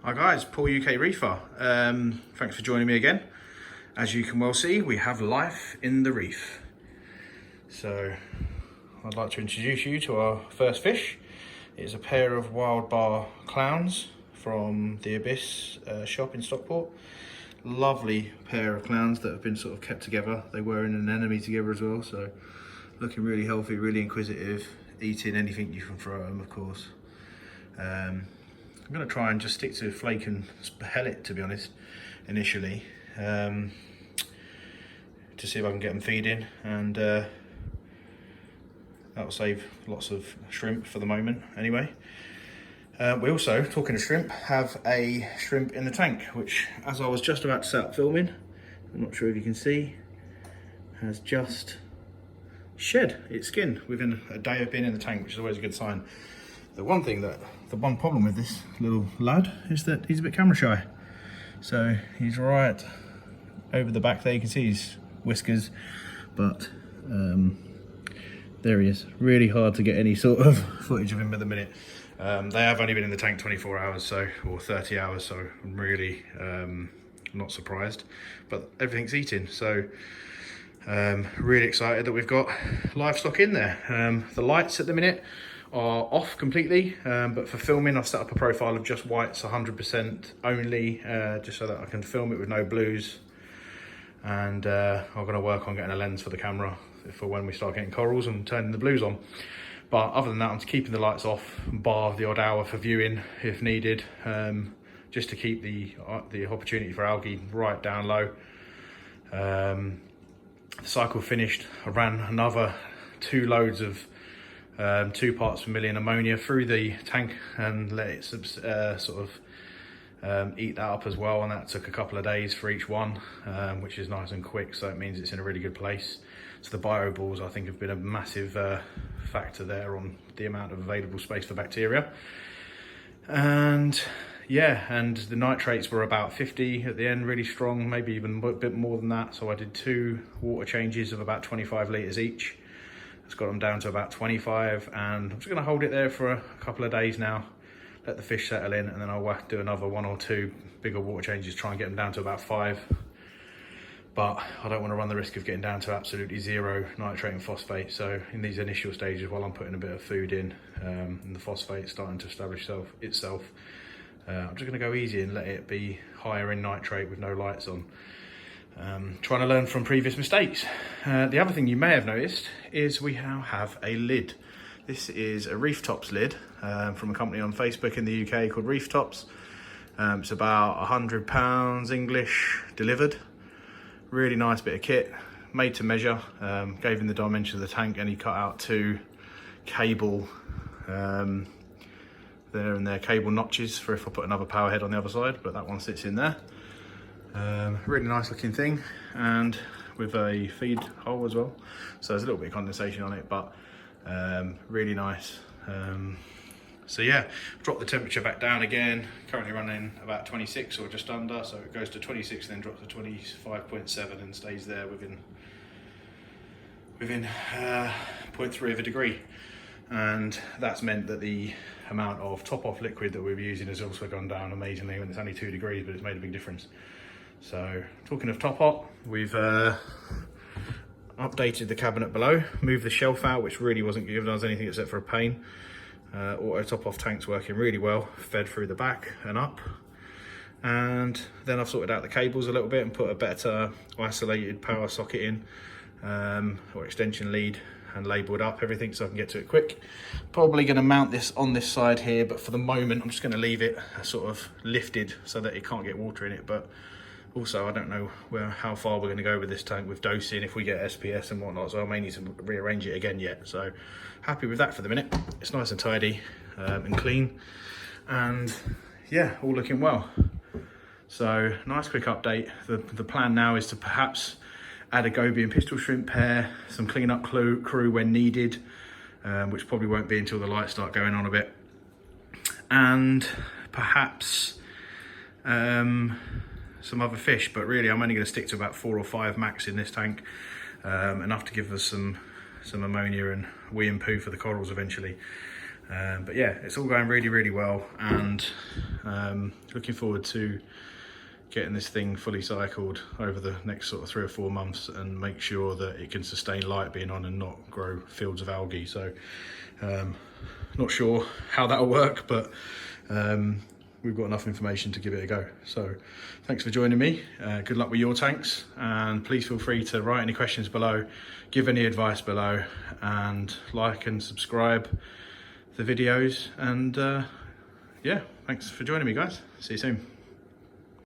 Hi guys, Paul UK Reefer. Thanks for joining me again. As you can well see, we have life in the reef. So I'd like to introduce you to our first fish. It's a pair of wild bar clowns from the Abyss shop in Stockport. Lovely pair of clowns that have been sort of kept together. They were in an anemone together as well, so looking really healthy, really inquisitive, eating anything you can throw at them, of course. I'm going to try and just stick to flake and pellet, to be honest, initially, to see if I can get them feeding, and that'll save lots of shrimp for the moment anyway. We also, talking of shrimp, have a shrimp in the tank, which, as I was just about to start filming, I'm not sure if you can see, has just shed its skin within a day of being in the tank, which is always a good sign. The one problem with this little lad is that he's a bit camera shy. So he's right over the back there, you can see his whiskers, but there he is. Really hard to get any sort of footage of him at the minute. They have only been in the tank 24 hours, or 30 hours, so I'm really not surprised. But everything's eating, so really excited that we've got livestock in there. The lights at the minute are off completely, but for filming I've set up a profile of just whites 100% only, just so that I can film it with no blues, and I'm going to work on getting a lens for the camera for when we start getting corals and turning the blues on. But other than that, I'm keeping the lights off, bar the odd hour for viewing if needed, just to keep the opportunity for algae right down low. The cycle finished. I ran another 2 loads of 2 parts per million ammonia through the tank and let it eat that up as well, and that took a couple of days for each one, which is nice and quick, so it means it's in a really good place. So the bio balls, I think, have been a massive factor there on the amount of available space for bacteria. And yeah, and the nitrates were about 50 at the end, really strong, maybe even a bit more than that. So I did 2 water changes of about 25 litres each. It's got them down to about 25, and I'm just going to hold it there for a couple of days now, let the fish settle in, and then I'll do another 1 or 2 bigger water changes, try and get them down to about 5. But I don't want to run the risk of getting down to absolutely 0 nitrate and phosphate. So in these initial stages, while I'm putting a bit of food in, and the phosphate starting to establish itself, I'm just going to go easy and let it be higher in nitrate with no lights on. Trying to learn from previous mistakes. The other thing you may have noticed is we now have a lid. This is a Reef Tops lid from a company on Facebook in the UK called Reef Tops. It's about £100 English delivered. Really nice bit of kit, made to measure. Gave him the dimension of the tank, and he cut out 2 cable there and there cable notches for if I put another power head on the other side, but that one sits in there. Really nice looking thing, and with a feed hole as well, so there's a little bit of condensation on it, but really nice. So yeah, drop the temperature back down again, currently running about 26 or just under, so it goes to 26 and then drops to 25.7 and stays there within 0.3 of a degree. And that's meant that the amount of top off liquid that we're using has also gone down amazingly, when it's only 2 degrees, but it's made a big difference. So talking of top hot, we've updated the cabinet below, moved the shelf out, which really wasn't giving us anything except for a pain. Auto top off tank's working really well, fed through the back and up. And then I've sorted out the cables a little bit and put a better isolated power socket in, or extension lead, and labelled up everything so I can get to it quick. Probably going to mount this on this side here, but for the moment I'm just going to leave it sort of lifted so that it can't get water in it. But also I don't know how far we're going to go with this tank with dosing if we get SPS and whatnot, so I may need to rearrange it again yet. So happy with that for the minute. It's nice and tidy and clean, and yeah, all looking well. So nice quick update. The plan now is to perhaps add a goby and pistol shrimp pair, some clean up crew when needed, which probably won't be until the lights start going on a bit, and perhaps some other fish, but really I'm only going to stick to about 4 or 5 max in this tank, enough to give us some ammonia and wee and poo for the corals eventually. But yeah, it's all going really, really well, and looking forward to getting this thing fully cycled over the next sort of 3 or 4 months and make sure that it can sustain light being on and not grow fields of algae. So not sure how that'll work, but we've got enough information to give it a go. So thanks for joining me. Good luck with your tanks, and please feel free to write any questions below, give any advice below, and like and subscribe the videos. And yeah, thanks for joining me, guys. See you soon.